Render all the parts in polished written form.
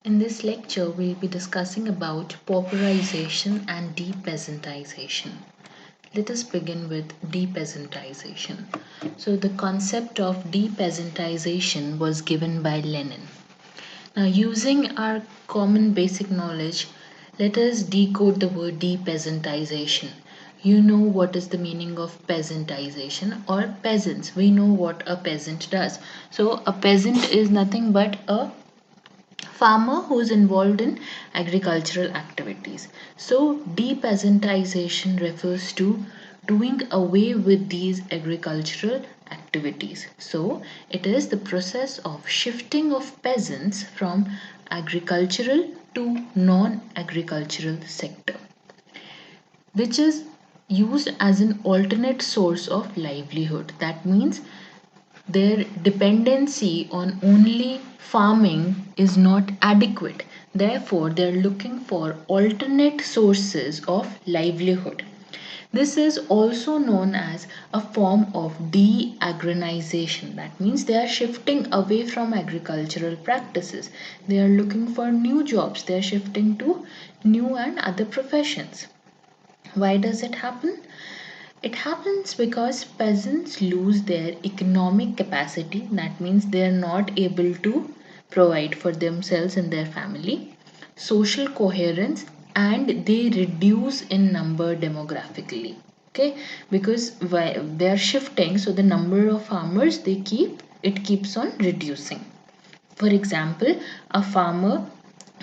In this lecture, we'll be discussing about pauperization and depeasantization. Let us begin with depeasantization. So, the concept of depeasantization was given by Lenin. Now, using our common basic knowledge, let us decode the word depeasantization. You know what is the meaning of peasantization or peasants. We know what a peasant does. So, a peasant is nothing but a farmer who is involved in agricultural activities. So, depeasantization refers to doing away with these agricultural activities. So, it is the process of shifting of peasants from agricultural to non agricultural sector, which is used as an alternate source of livelihood. That means their dependency on only farming is not adequate. Therefore, they are looking for alternate sources of livelihood. This is also known as a form of de-agronization. That means they are shifting away from agricultural practices. They are looking for new jobs. They are shifting to new and other professions. Why does it happen? It happens because peasants lose their economic capacity. That means they are not able to provide for themselves and their family, social coherence, and they reduce in number demographically. Okay, because they are shifting, so the number of farmers they keeps on reducing. For example, a farmer,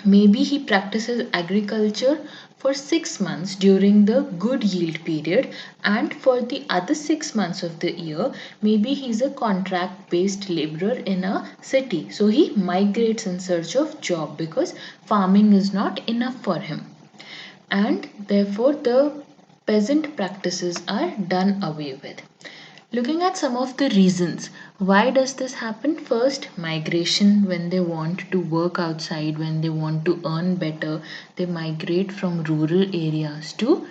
maybe he practices agriculture for 6 months during the good yield period, and for the other 6 months of the year, maybe he's a contract based laborer in a city. So he migrates in search of job because farming is not enough for him, and therefore the peasant practices are done away with. Looking at some of the reasons, why does this happen? First, migration. When they want to work outside, when they want to earn better, they migrate from rural areas to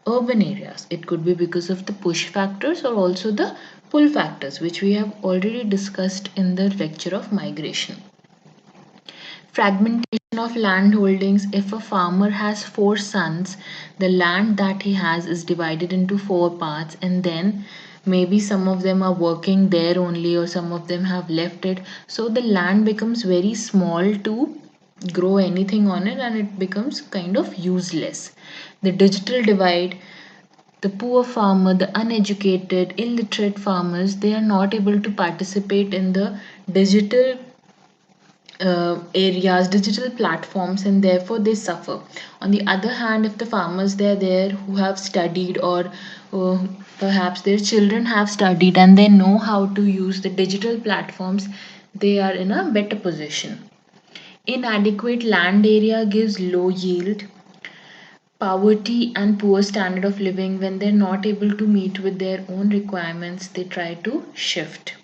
urban areas. It could be because of the push factors or also the pull factors, which we have already discussed in the lecture of migration. Fragmentation of land holdings. If a farmer has four sons, the land that he has is divided into four parts, and then maybe some of them are working there only, or some of them have left it. So the land becomes very small to grow anything on it, and it becomes kind of useless. The digital divide. The poor farmer, the uneducated, illiterate farmers, they are not able to participate in the digital areas, digital platforms, and therefore they suffer. On the other hand, if the farmers they are there who have studied, or uh, perhaps their children have studied and they know how to use the digital platforms, they are in a better position. Inadequate land area gives low yield, poverty, and poor standard of living. When they're not able to meet with their own requirements, they try to shift.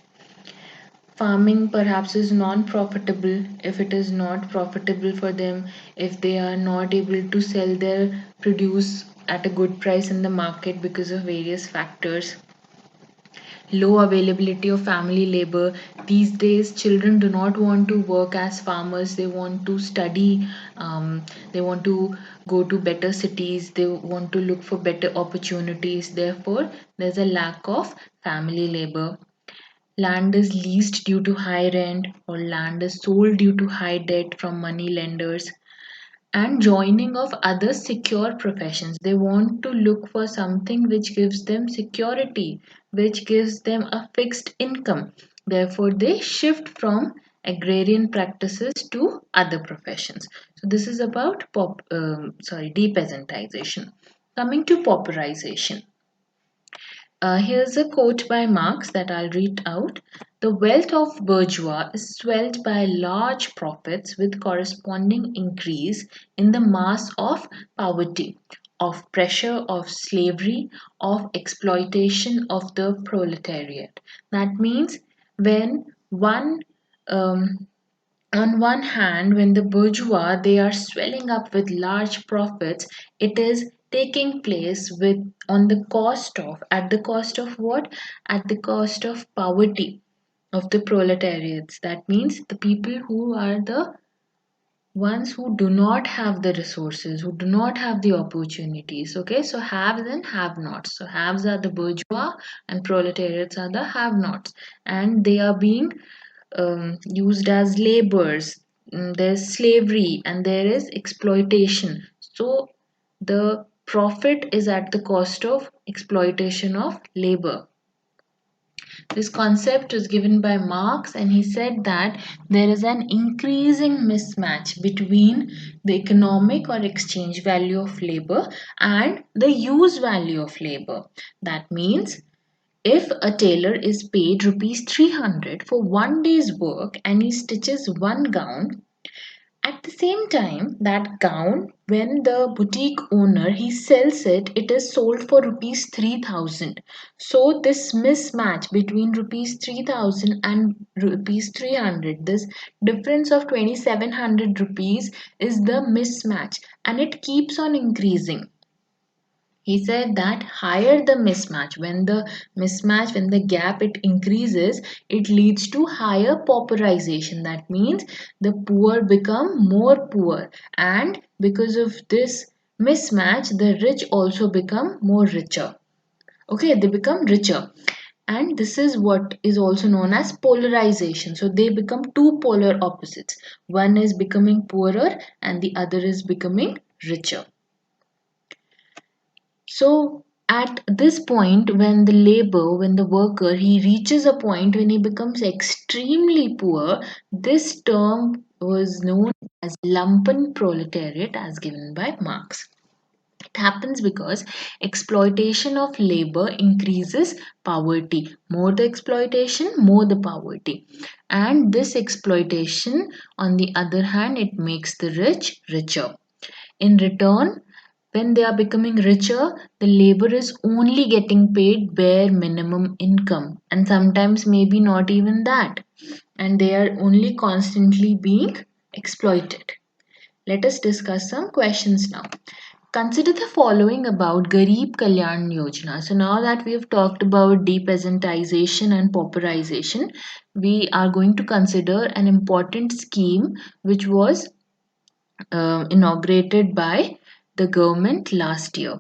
Farming perhaps is non-profitable. If it is not profitable for them, if they are not able to sell their produce at a good price in the market because of various factors, low availability of family labor. These days children do not want to work as farmers, they want to study, they want to go to better cities, they want to look for better opportunities. Therefore, there's a lack of family labor. Land is leased due to high rent, or land is sold due to high debt from money lenders, and joining of other secure professions. They want to look for something which gives them security, which gives them a fixed income. Therefore, they shift from agrarian practices to other professions. So, this is about depeasantization. Coming to pauperization. Here's a quote by Marx that I'll read out. The wealth of bourgeois is swelled by large profits with corresponding increase in the mass of poverty, of pressure, of slavery, of exploitation of the proletariat. That means when one um, on one hand, when the bourgeois they are swelling up with large profits, it is taking place with on the cost of at the cost of what? At the cost of poverty of the proletariats. That means the people who are the ones who do not have the resources, who do not have the opportunities. Okay, so haves and have nots. So haves are the bourgeois and proletariats are the have nots, and they are being used as laborers. There's slavery and there is exploitation. So the profit is at the cost of exploitation of labor. This concept was given by Marx, and he said that there is an increasing mismatch between the economic or exchange value of labor and the use value of labor. That means if a tailor is paid rupees 300 for one day's work and he stitches one gown, at the same time, that gown, when the boutique owner he sells it, it is sold for rupees 3000. So this mismatch between rupees 3000 and rupees 300, this difference of 2700 rupees is the mismatch, and it keeps on increasing. He said that higher the mismatch, when the gap it increases, it leads to higher pauperization. That means the poor become more poor, and because of this mismatch, the rich also become more richer. Okay, they become richer. And this is what is also known as polarization. So they become two polar opposites. One is becoming poorer and the other is becoming richer. So at this point, when the worker, he reaches a point when he becomes extremely poor, this term was known as lumpen proletariat as given by Marx. It happens because exploitation of labor increases poverty. More the exploitation, more the poverty. And this exploitation, on the other hand, it makes the rich richer. In return, when they are becoming richer, the labor is only getting paid bare minimum income, and sometimes maybe not even that. And they are only constantly being exploited. Let us discuss some questions now. Consider the following about Garib Kalyan Yojana. So now that we have talked about depeasantization and pauperization, we are going to consider an important scheme which was inaugurated by the government last year.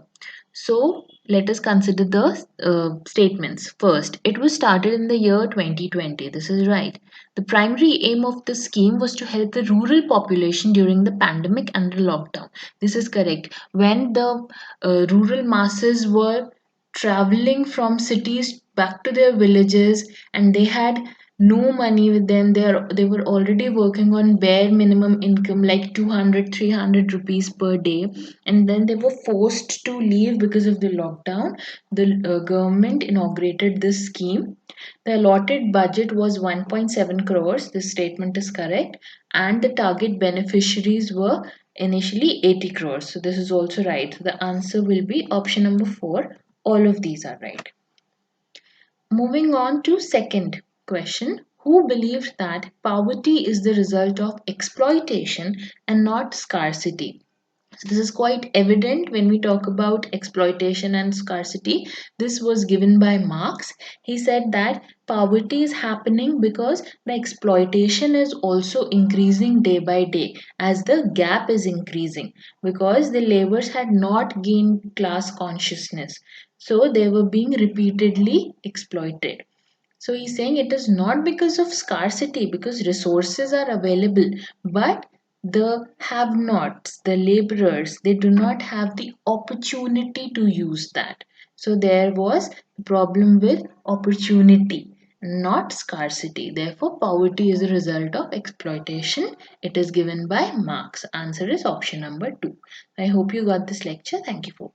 So let us consider the statements. First, it was started in the year 2020. This is right. The primary aim of the scheme was to help the rural population during the pandemic and the lockdown. This is correct. When the rural masses were traveling from cities back to their villages and they had no money with them, they were already working on bare minimum income like 200, 300 rupees per day, and then they were forced to leave because of the lockdown. The government inaugurated this scheme. The allotted budget was 1.7 crores. This statement is correct, and the target beneficiaries were initially 80 crores. So this is also right. So the answer will be option number 4. All of these are right. Moving on to second question. Who believes that poverty is the result of exploitation and not scarcity? So this is quite evident when we talk about exploitation and scarcity. This was given by Marx. He said that poverty is happening because the exploitation is also increasing day by day as the gap is increasing, because the laborers had not gained class consciousness. So they were being repeatedly exploited. So he's saying it is not because of scarcity, because resources are available, but the have nots, the laborers, they do not have the opportunity to use that. So there was a problem with opportunity, not scarcity. Therefore, poverty is a result of exploitation. It is given by Marx. Answer is option number 2. I hope you got this lecture. Thank you for